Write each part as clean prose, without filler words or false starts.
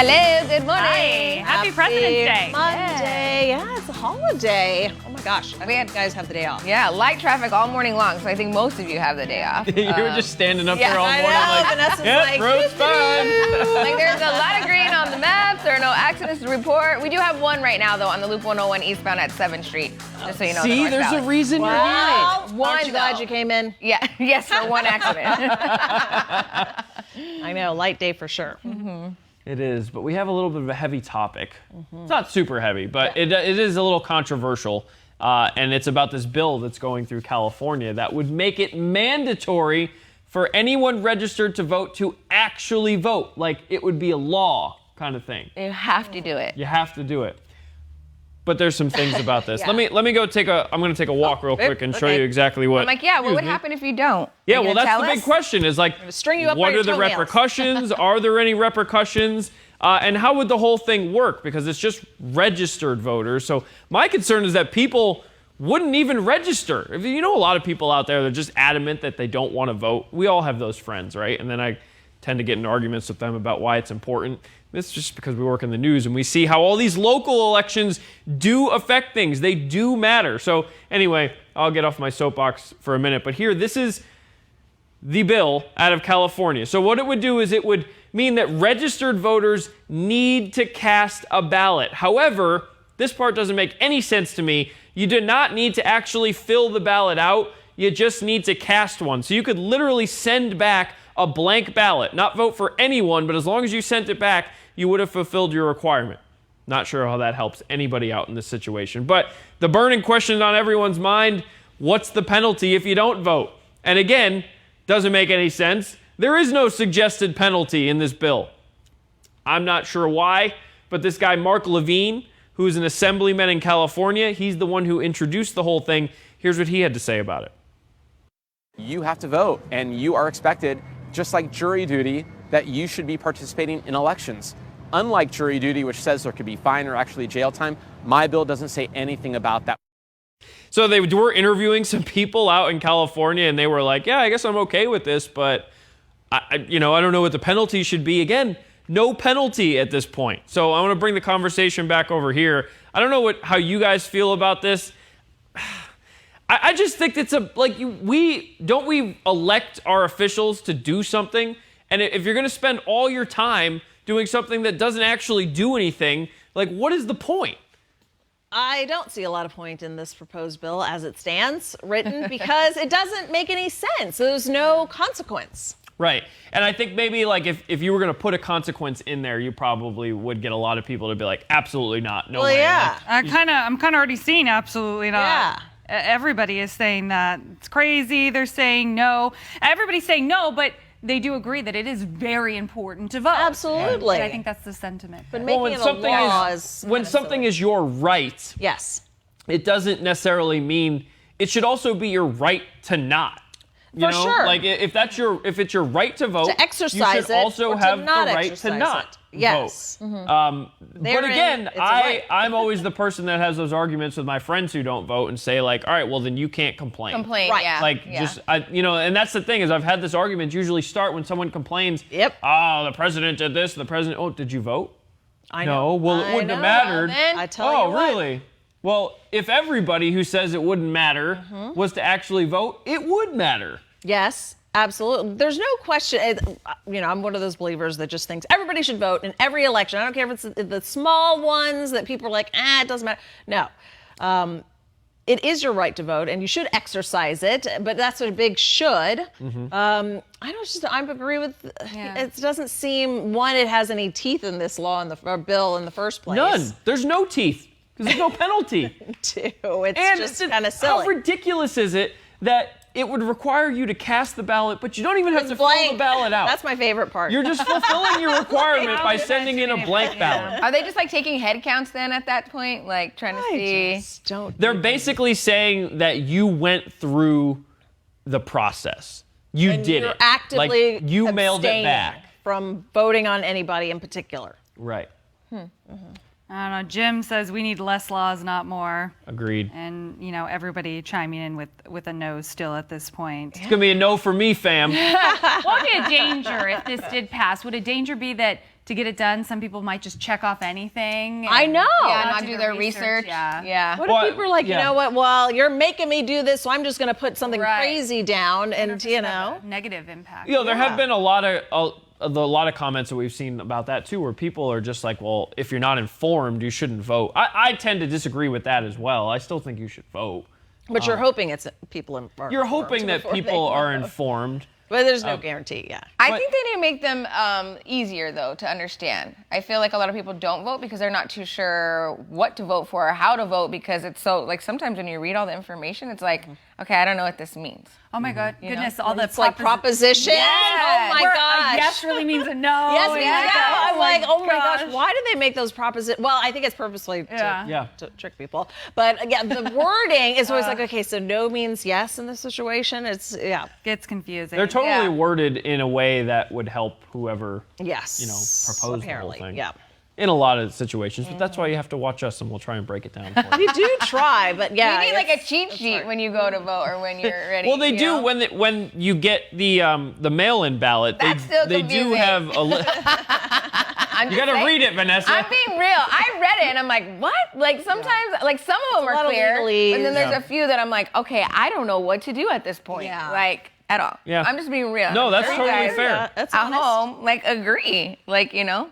Hello, good morning. Hi. Happy President's Day. Monday. Yeah, it's a holiday. Oh my gosh. I think you guys have the day off. Yeah, light traffic all morning long, so I think most of you have the day off. You were just standing up there all I morning know, like, Vanessa's yep, like, road's fine. Like there's a lot of green on the maps. There are no accidents to report. We do have one right now, though, on the Loop 101 eastbound at 7th Street. Just so you know. See, the North there's Valley. a reason you're here. Wow. One, Aren't you glad though. you came in? Yeah, yes, for one accident. I know, light day for sure. It is, but we have a little bit of a heavy topic. It's not super heavy, but it is a little controversial. And it's about this bill that's going through California that would make it mandatory for anyone registered to vote to actually vote. Like it would be a law kind of thing. You have to do it. You have to do it. But there's some things about this. Let me go I'm going to take a walk real quick and show you exactly what. I'm like, yeah, what would happen if you don't? Yeah, Are you well, gonna that's tell the big us? question is like, string you up by what your are the toenails. repercussions? Are there any repercussions? And how would the whole thing work? Because it's just registered voters. So my concern is that people wouldn't even register. You know, a lot of people out there that are just adamant that they don't want to vote. We all have those friends, right? And then I tend to get in arguments with them about why it's important. It's just because we work in the news and we see how all these local elections do affect things. They do matter. So anyway, I'll get off my soapbox for a minute. But here, this is the bill out of California. So what it would do is it would mean that registered voters need to cast a ballot. However, this part doesn't make any sense to me. You do not need to actually fill the ballot out. You just need to cast one. So you could literally send back a blank ballot, not vote for anyone, but as long as you sent it back, you would have fulfilled your requirement. Not sure how that helps anybody out in this situation. But the burning question on everyone's mind, what's the penalty if you don't vote? And again, doesn't make any sense. There is no suggested penalty in this bill. I'm not sure why, but this guy, Mark Levine, who's an assemblyman in California, he's the one who introduced the whole thing. Here's what he had to say about it. You have to vote, and you are expected, just like jury duty, that you should be participating in elections. Unlike jury duty, which says there could be fine or actually jail time, my bill doesn't say anything about that. So they were interviewing some people out in California, and they were like, yeah, I guess I'm okay with this, but I don't know what the penalty should be. Again, no penalty at this point. So I want to bring the conversation back over here. I don't know how you guys feel about this. I just think it's we elect our officials to do something, and if you're going to spend all your time doing something that doesn't actually do anything, like what is the point? I don't see a lot of point in this proposed bill as it stands written because it doesn't make any sense. There's no consequence. Right. And I think maybe like if you were going to put a consequence in there, you probably would get a lot of people to be like, absolutely not. No Well, way. yeah. I'm kind of already seeing absolutely not. Yeah. Everybody is saying that it's crazy. They're saying no. Everybody's saying no, but they do agree that it is very important to vote. Absolutely. And I think that's the sentiment. But Well, making it a law is when something is your right, yes. it doesn't necessarily mean it should also be your right to not. For sure. Like if it's your right to vote, To exercise you should it also or to have the not right to exercise not it. Yes. vote. But Therein, again, it's a right. I'm always the person that has those arguments with my friends who don't vote and say like, all right, well then you can't complain. Right. Yeah. Like yeah. and that's the thing is I've had this argument usually start when someone complains. Yep. Oh, the president did this. The president. Oh, did you vote? I No. know. Well, it wouldn't have mattered. then- I tell Oh, you what. really? Well, if everybody who says it wouldn't matter was to actually vote, it would matter. Yes, absolutely. There's no question. I'm one of those believers that just thinks everybody should vote in every election. I don't care if it's the small ones that people are like, it doesn't matter. No. It is your right to vote, and you should exercise it, but that's a big should. I agree with, it doesn't seem, one, it has any teeth in this law, or bill in the first place. None. There's no teeth because there's no penalty. Two, it's just kind of silly. How ridiculous is it that it would require you to cast the ballot, but you don't even have to blank. fill the ballot out? That's my favorite part. You're just fulfilling your requirement by sending in a blank ballot. Are they just like taking head counts then at that point? Like trying to see? just don't. They're basically saying that you went through the process. You did You're it. actively like you mailed it abstaining back. from voting on anybody in particular. Right. I don't know. Jim says we need less laws, not more. Agreed. And, everybody chiming in with a no still at this point. It's gonna be a no for me, fam. What would be a danger if this did pass? Would a danger be that to get it done. Some people might just check off anything. I know. Yeah, Not not do do the their research, research. yeah. What Well, if people are like, yeah. you know what? Well, you're making me do this, so I'm just going to put something Right. crazy down, and you know. Negative impact. You know, there have been a lot of comments that we've seen about that too, where people are just like, well, if you're not informed, you shouldn't vote. I tend to disagree with that as well. I still think you should vote. But you're hoping it's people. Are You're informed hoping that before they people are vote. informed. But there's no guarantee. Yeah. I But- think they need to make them easier, though, to understand. I feel like a lot of people don't vote because they're not too sure what to vote for or how to vote because it's so, like, sometimes when you read all the information, it's like, okay, I don't know what this means. Oh my God, goodness! All the It's like proposition. Oh my Where a gosh. yes really means a no. Yes, we and know. I'm like, oh my gosh, gosh. why do they make those propositions? Well, I think it's purposely Yeah. Yeah. to trick people. But again, the wording is always like, okay, so no means yes in this situation. It's, yeah. Gets confusing. They're totally Yeah. worded in a way that would help whoever, Yes. proposed apparently. the whole thing. Yeah. In a lot of situations, but that's why you have to watch us and we'll try and break it down for you. We do try, but yeah. You need like a it's- cheat sheet when you go to vote or when you're ready. Well, they you do know? when you get the mail-in ballot. That's still they do confusing. have a. I'm You just got to saying- read it, Vanessa. I'm being real. I read it and I'm like, what? Like sometimes, like some of them a lot are of clear, legalese. but then there's Yeah. a few that I'm like, okay, I don't know what to do at this point. Yeah. Like at all. Yeah. I'm just being real. No, that's I'm sure you totally guys fair. Yeah, that's At honest. home, like agree, like you know.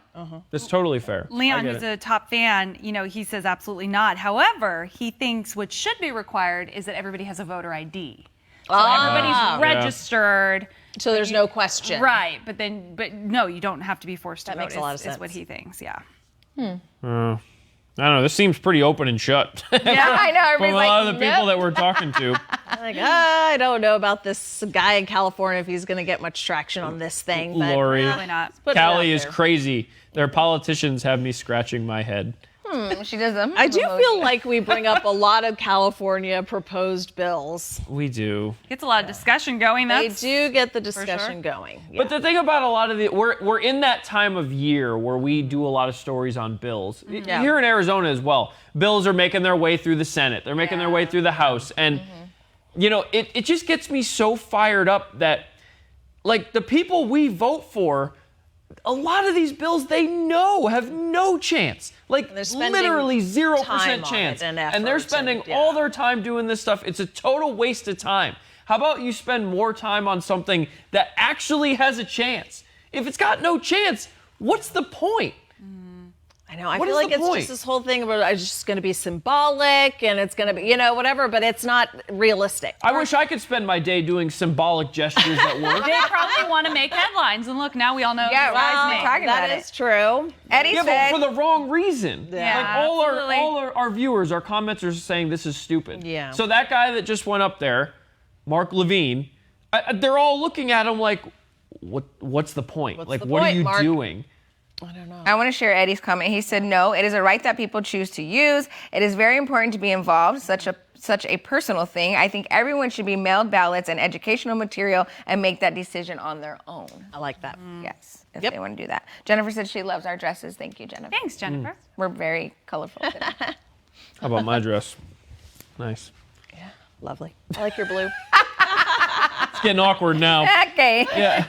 That's totally fair. Leon, I get who's it. a top fan, he says absolutely not. However, he thinks what should be required is that everybody has a voter ID. So everybody's Ah. registered. So there's no question. Right, but no, you don't have to be forced to That vote. makes a lot of is sense. what he thinks. Yeah. I don't know. This seems pretty open and shut. Yeah, I know. From Everybody's a lot like, of the people nope. that we're talking to. Like, I don't know about this guy in California if he's going to get much traction on this thing. But, Lori. Probably not. put it out Callie is there. crazy. Their politicians have me scratching my head. She does them. I do feel like we bring up a lot of California proposed bills. We do. Gets a lot of discussion going. They That's do get the discussion going. Yeah. But the thing about a lot of we're in that time of year where we do a lot of stories on bills. Yeah. Here in Arizona as well. Bills are making their way through the Senate. They're making their way through the House. And it just gets me so fired up that like the people we vote for, a lot of these bills they know have no chance. Like they're spending literally 0% time on chance. it and they're effort spending and- yeah. all their time doing this stuff. It's a total waste of time. How about you spend more time on something that actually has a chance? If it's got no chance, what's the point? I know. I What feel is like the it's point? just this whole thing about it's just going to be symbolic and it's going to be, whatever, but it's not realistic. I wish I could spend my day doing symbolic gestures at work. they probably want to make headlines, and look, now we all know. Yeah, who well, lies we're make. talking about That it. is true. Eddie Yeah, said. but for the wrong reason. Yeah, Like all absolutely. our viewers, our commenters are saying this is stupid. Yeah. So that guy that just went up there, Mark Levine, they're all looking at him like, what's the point? What's Like, the what are point, you Mark? doing? I don't know. I want to share Eddie's comment. He said, no, it is a right that people choose to use. It is very important to be involved, such a personal thing. I think everyone should be mailed ballots and educational material and make that decision on their own. I like that. Yes, if Yep. they want to do that. Jennifer said she loves our dresses. Thank you, Jennifer. Thanks, Jennifer. We're very colorful today. How about my dress? Nice. Lovely. I like your blue. It's getting awkward now. Okay. Yeah,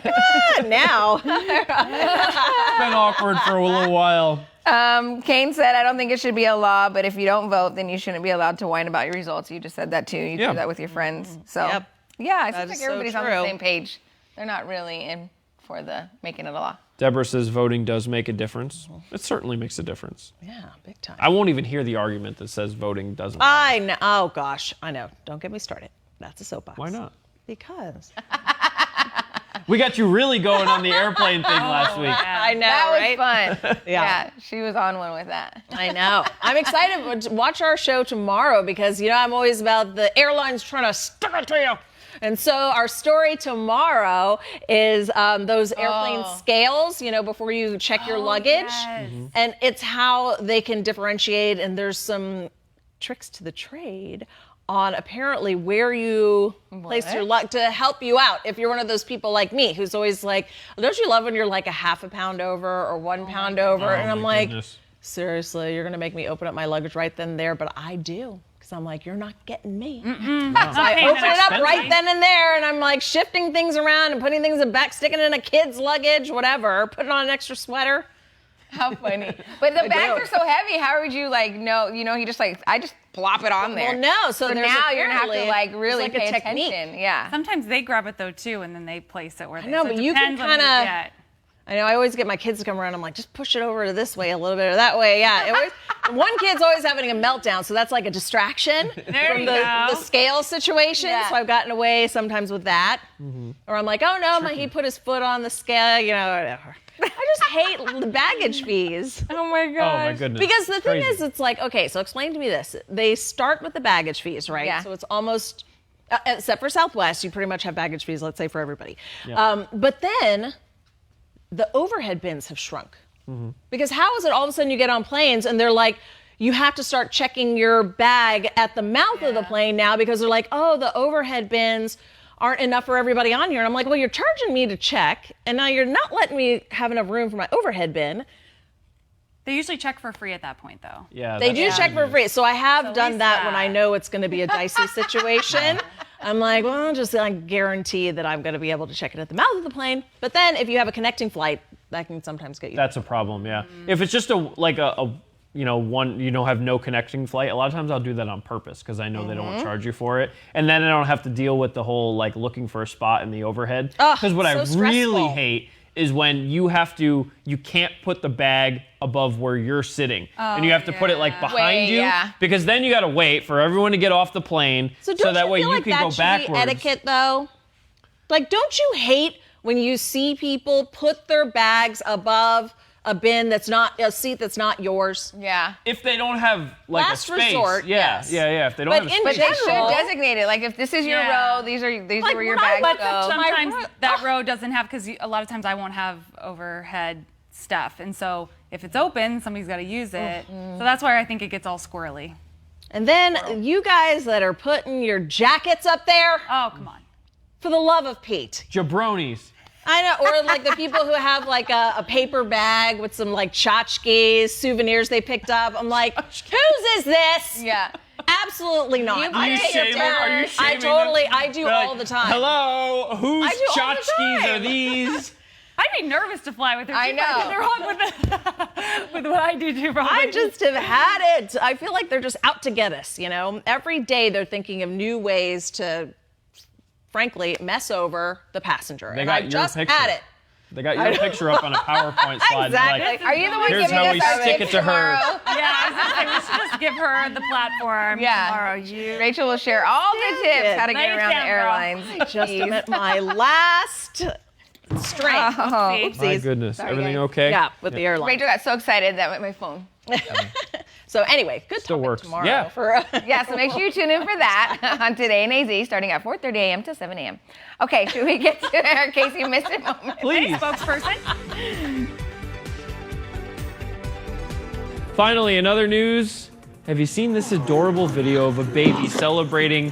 Now. it's been awkward for a little while. Kane said, I don't think it should be a law, but if you don't vote, then you shouldn't be allowed to whine about your results. You just said that too. You Yeah. do that with your friends. So, Yep. yeah, it That seems is like so everybody's on true. the same page. They're not really in for the making it a law. Deborah says voting does make a difference. It certainly makes a difference. Yeah, big time. I won't even hear the argument that says voting doesn't. I know. Oh, gosh. I know. Don't get me started. That's a soapbox. Why not? Because. We got you really going on the airplane thing last week. I know, That right? was fun. Yeah. She was on one with that. I know. I'm excited to watch our show tomorrow because, I'm always about the airlines trying to stick it to you. And so our story tomorrow is those airplane scales, before you check your luggage. yes. And it's how they can differentiate. And there's some tricks to the trade on apparently where you place your luck to help you out. If you're one of those people like me who's always like, don't you love when you're like a half a pound over or 1 pound over? And I'm my like, goodness. seriously, you're going to make me open up my luggage right then and there, but I do. Because I'm like, you're not getting me. So I paying open that it up expensive. right then and there, and I'm like shifting things around and putting things in back, sticking it in a kid's luggage, whatever, putting on an extra sweater. How funny. But the bags are so heavy. How would you he just I just plop it on there. Well, no. So there's now you're gonna have to apparently- really there's, like, pay a technique. attention. Yeah. Sometimes they grab it though too, and then they place it where they. know, so but it you can depends on who kinda- you get. I know I always get my kids to come around. I'm like, just push it over to this way a little bit or that way. Yeah. One kid's always having a meltdown, so that's like a distraction There from you the go. scale situation. Yeah. So I've gotten away sometimes with that. Or I'm like, oh no, he put his foot on the scale, whatever. I just hate the baggage fees. Oh my Oh god. my goodness. Because the thing Crazy. is, it's like, okay, so explain to me this. They start with the baggage fees, right? Yeah. So it's almost, except for Southwest, you pretty much have baggage fees, let's say, for everybody. Yeah. But then the overhead bins have shrunk. Because how is it all of a sudden you get on planes and they're like, you have to start checking your bag at the mouth of the plane now because they're like, oh, the overhead bins aren't enough for everybody on here. And I'm like, well, you're charging me to check, and now you're not letting me have enough room for my overhead bin. They usually check for free at that point though. Yeah, They do that's- check for free. So I have at done least that when I that. know it's going to be a dicey situation. I'm like, well, I'll just guarantee that I'm going to be able to check it at the mouth of the plane. But then if you have a connecting flight, that can sometimes get you. That's a problem, yeah. If it's just a one, have no connecting flight, a lot of times I'll do that on purpose because I know they don't charge you for it. And then I don't have to deal with the whole looking for a spot in the overhead. Because what I so really stressful. hate is when you can't put the bag above where you're sitting. And you have to put it behind Wait, you. yeah. Because then you got to wait for everyone to get off the plane. So don't that you way feel you like can that go should backwards. be etiquette, though? Like, don't you hate when you see people put their bags above a bin that's not a seat that's not yours? Yeah. If they don't have Last a space. resort, yeah, yes. yeah. If they don't But have in a But space. they should general- designate it. Like if this is your Yeah. row, these are Like, where your when I bags went go. Sometimes My- that row doesn't have, because a lot of times I won't have overhead stuff, and so if it's open, somebody's got to use it. So that's why I think it gets all squirrely. And then you guys that are putting your jackets up there, Oh, come on. for the love of Pete. Jabronis. I know, or like the people who have like a paper bag with some like tchotchkes, souvenirs they picked up. I'm like, whose is this? Yeah. Absolutely not. You I put take your it turn. down. Are you I shaming totally, them? I do They're all like, the time. Hello, whose I do all the tchotchkes time. are these? I'd be nervous to fly with her. I too. There's know. nothing wrong with what I do too, probably. I just have had it. I feel like they're just out to get us, Every day they're thinking of new ways to, frankly, mess over the passenger. They and got I your just picture. had it. They got your picture up on a PowerPoint slide. Exactly. Like, Are you the one Here's giving how us we our stick tips it to her. tomorrow? Yeah, I was gonna say, we should just give her the platform tomorrow. Rachel will share all the tips how to Lay get it around the down, girl. airlines. Just am at my last strength. Oh. See? my goodness. Sorry, Everything guys. okay? Yeah, with the airline. Rachel got so excited that went my phone. So anyway, good Still topic works. tomorrow. Yeah. For, Yeah, so make sure you tune in for that on Today in AZ starting at 4:30 a.m. to 7 a.m. Okay, should we get to our Casey missed it moment? Please. Spokesperson. Finally, in other news, have you seen this adorable video of a baby celebrating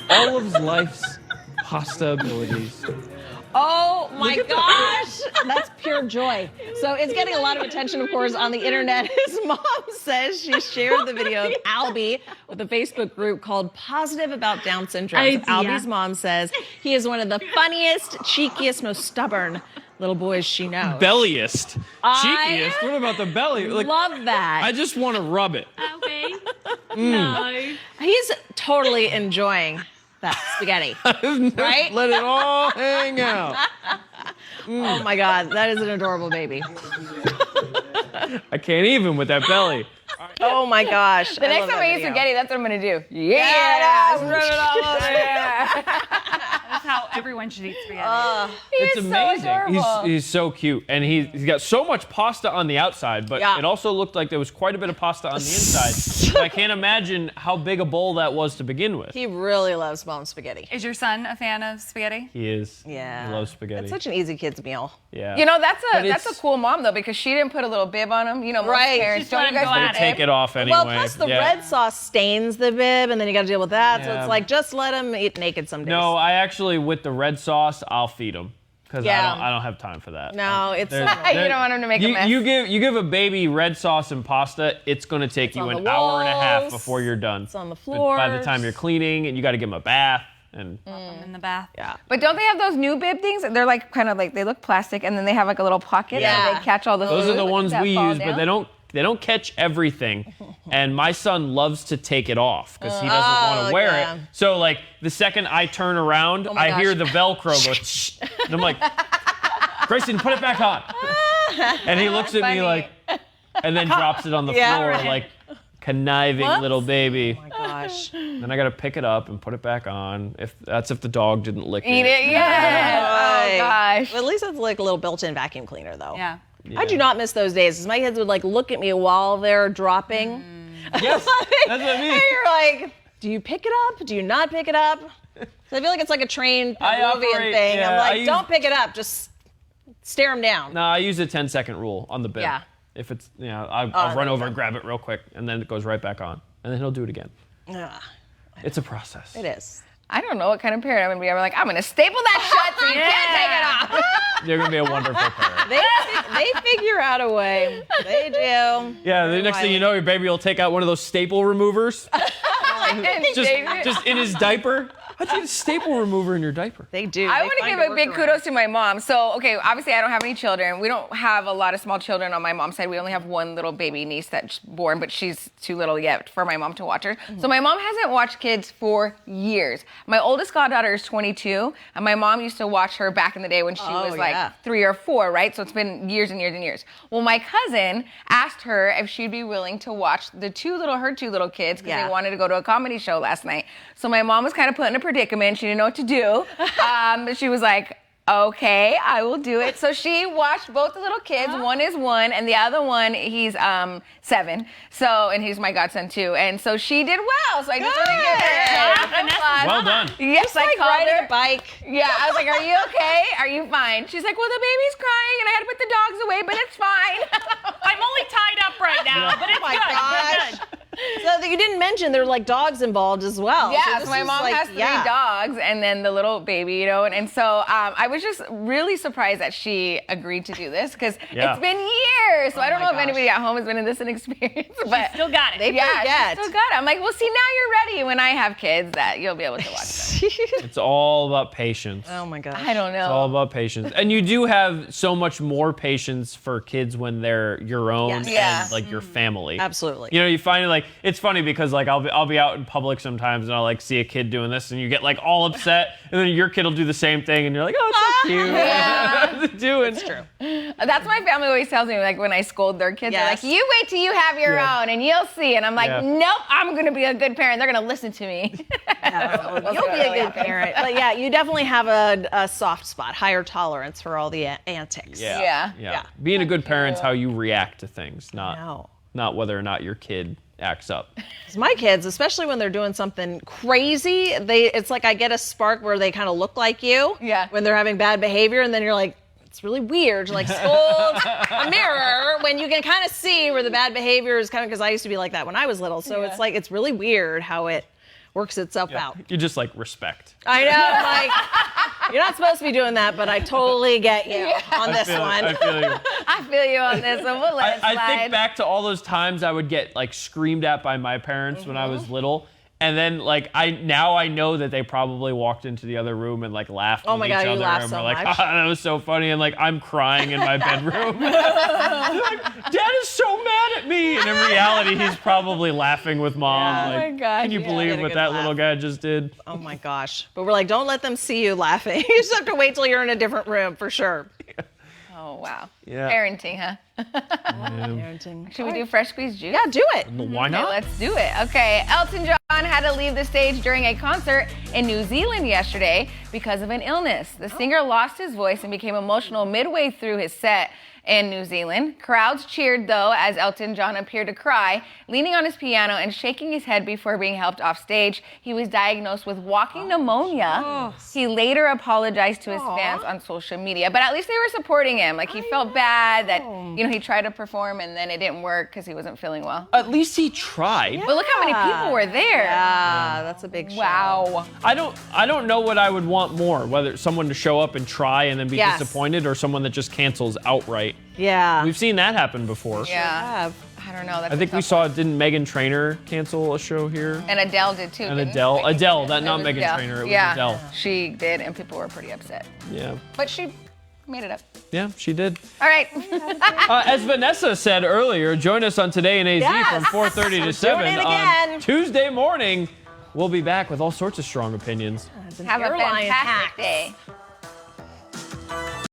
all of his life's pasta abilities? Oh my gosh, that's pure joy. So it's getting a lot of attention, of course, on the internet. His mom says she shared the video of Albie with a Facebook group called Positive About Down Syndrome. So Albie's mom says he is one of the funniest, cheekiest, most stubborn little boys she knows. Belliest. I Cheekiest. What about the belly? Like, Love that. I just want to rub it. Okay. No. He's totally enjoying that spaghetti. Right? Let it all hang out. Oh my God, that is an adorable baby. I can't even with that belly. Oh my gosh. The next time I eat spaghetti, that's what I'm gonna do. Yeah, rub it all over there. That's how everyone should eat spaghetti. It's so amazing. adorable. He's so cute, and he's got so much pasta on the outside, but Yeah. it also looked like there was quite a bit of pasta on the inside. So I can't imagine how big a bowl that was to begin with. He really loves mom's spaghetti. Is your son a fan of spaghetti? He is. Yeah. He loves spaghetti. It's such an easy kid's meal. Yeah. You know, that's But a it's- cool mom though, because she didn't put a little bib on him. You know, most Right. parents Just don't. let You him guys go put at a it. Take bib? it off anyway. Well, plus the Yeah. red sauce stains the bib, and then you got to deal with that. So Yeah. it's like, just let him eat naked some days. No, I actually, with the red sauce, I'll feed him. Because Yeah. I don't have time for that. No, it's There's- so You don't want him to make a mess. You give a baby red sauce and pasta, it's going to take you on an the hour and a half walls, before you're done. it's on the But by the floors. time you're cleaning and you got to give him a bath. And In the bath. Yeah. But don't they have those new bib things? They're like kind of like they look plastic, and then they have like a little pocket Yeah. and they catch all the. those are food the ones that we fall use, but down. they don't catch everything. And my son loves to take it off because he doesn't want to wear yeah. it. So like the second I turn around, my I hear gosh. the Velcro go, shh, and I'm like, Grayson, put it back on. And he looks at me Funny. like, and then drops it on the Yeah, floor right. like conniving little baby. Oh my gosh. Then I gotta pick it up and put it back on. If the dog didn't lick Eat it, yeah. Right. Oh gosh. At least it's like a little built-in vacuum cleaner, though. Yeah. I do not miss those days. 'Cause my kids would like look at me while they're dropping. Yes, that's what I mean. And you're like, do you pick it up? Do you not pick it up? So I feel like it's like a trained I Pavlovian operate- thing. yeah, I'm I like, use- don't pick it up. Just stare them down. No, I use the 10-second rule on the bib. Yeah. If it's, I'll run over and grab it real quick, and then it goes right back on. And then he'll do it again. Ugh, It's a process. it is. I don't know what kind of parent I'm gonna be. I'm like, I'm gonna staple that shut so you can't take it off. You're going to be a wonderful parent. They figure out a way. They do. Yeah, the next thing you know, your baby will take out one of those staple removers. And just in his diaper. How'd you get a staple remover in your diaper? They do. I They want to find give a big workaround. kudos to my mom. So, okay, obviously I don't have any children. We don't have a lot of small children on my mom's side. We only have one little baby niece that's born, but she's too little yet for my mom to watch her. Mm-hmm. So my mom hasn't watched kids for years. My oldest goddaughter is 22, and my mom used to watch her back in the day when she Oh, was like yeah. 3 or 4, right? So it's been years and years and years. Well, my cousin asked her if she'd be willing to watch her two little kids because Yeah. they wanted to go to a comedy show last night. So my mom was kind of put in a predicament. She didn't know what to do. But she was like, okay, I will do it. So she watched both the little kids. One is 1, and the other one, he's 7. So, and he's my godson too. And so she did well. So I just want to give her an applause. Well done. Yes, I Like called riding her. a bike. Yeah, I was like, are you okay? Are you fine? She's like, well, the baby's crying, and I had to put the dogs away, but it's fine. I'm only tied up right now, but it's Oh my good. gosh. We're good. So you didn't mention there are like dogs involved as well. Yeah, this so my is mom like- has 3 yeah. dogs and then the little baby, and so I was just really surprised that she agreed to do this because Yeah. it's been years. So I don't my know if gosh. anybody at home has been in this experience, but Still got it. They yeah, forget. she still got it. I'm like, well, see, now you're ready when I have kids that you'll be able to watch them. It's all about patience. Oh my gosh. I don't know. It's all about patience. And you do have so much more patience for kids when they're your own Yes. and Yeah. like your family. Absolutely. You know, you find it like it's funny because like I'll be out in public sometimes and I'll like see a kid doing this and you get like all upset and then your kid will do the same thing and you're like, oh, it's so cute. Yeah. What's it doing? It's true. That's what my family always tells me, like when I scold their kids, Yes. they're like, you wait till you have your Yeah. own and you'll see. And I'm like, Yeah. nope, I'm going to be a good parent. They're going to listen to me. You'll be a good parent. But yeah, you definitely have a soft spot, higher tolerance for all the antics. Yeah. Yeah. Being a good parent's how you react to things, know. not whether or not your kid acts up. 'Cause my kids, especially when they're doing something crazy, it's like I get a spark where they kind of look like you. Yeah. When they're having bad behavior, and then you're like, it's really weird to like scold a mirror when you can kind of see where the bad behavior is coming. Because I used to be like that when I was little, so it's like it's really weird how it works itself out. You just like respect. I know, I'm like you're not supposed to be doing that, but I totally get you on this one. I feel you. I feel you on this one. We'll let it slide. I think back to all those times I would get like screamed at by my parents when I was little. And then like I know that they probably walked into the other room and like laughed Oh with my each God, you other laugh and so were like, much. that was so funny. And like I'm crying in my bedroom. Like, Dad is so mad at me. And in reality, he's probably laughing with mom. Yeah. Like, Oh my gosh, can you yeah. believe Get a what good that laugh. little guy just did? Oh my gosh. But we're like, don't let them see you laughing. You just have to wait till you're in a different room for sure. Oh, wow. Yeah. Parenting, huh? Parenting. Should we do fresh squeezed juice? Yeah, do it. Why Okay, not? let's do it. Okay, Elton John had to leave the stage during a concert in New Zealand yesterday because of an illness. The singer lost his voice and became emotional midway through his set in New Zealand. Crowds cheered, though, as Elton John appeared to cry, leaning on his piano and shaking his head before being helped off stage. He was diagnosed with walking pneumonia. He later apologized to his fans on social media, but at least they were supporting him. Like, he felt bad that, he tried to perform and then it didn't work because he wasn't feeling well. At least he tried. But look how many people were there. Yeah, that's a big show. Wow. I don't know what I would want more, whether someone to show up and try and then be Yes. disappointed or someone that just cancels outright Yeah. We've seen that happen before. Yeah. I don't know. That's I think we saw, didn't Meghan Trainor cancel a show here? And Adele did too. And didn't Adele. she? Adele, It not was Meghan Adele. Trainor. It was Yeah, Adele. she did, and people were pretty upset. Yeah. But she made it up. Yeah, she did. All right. As Vanessa said earlier, join us on Today in AZ Yes. from 4:30 to 7 it on again. Tuesday morning. We'll be back with all sorts of strong opinions. Have a Airline fantastic hacks. day.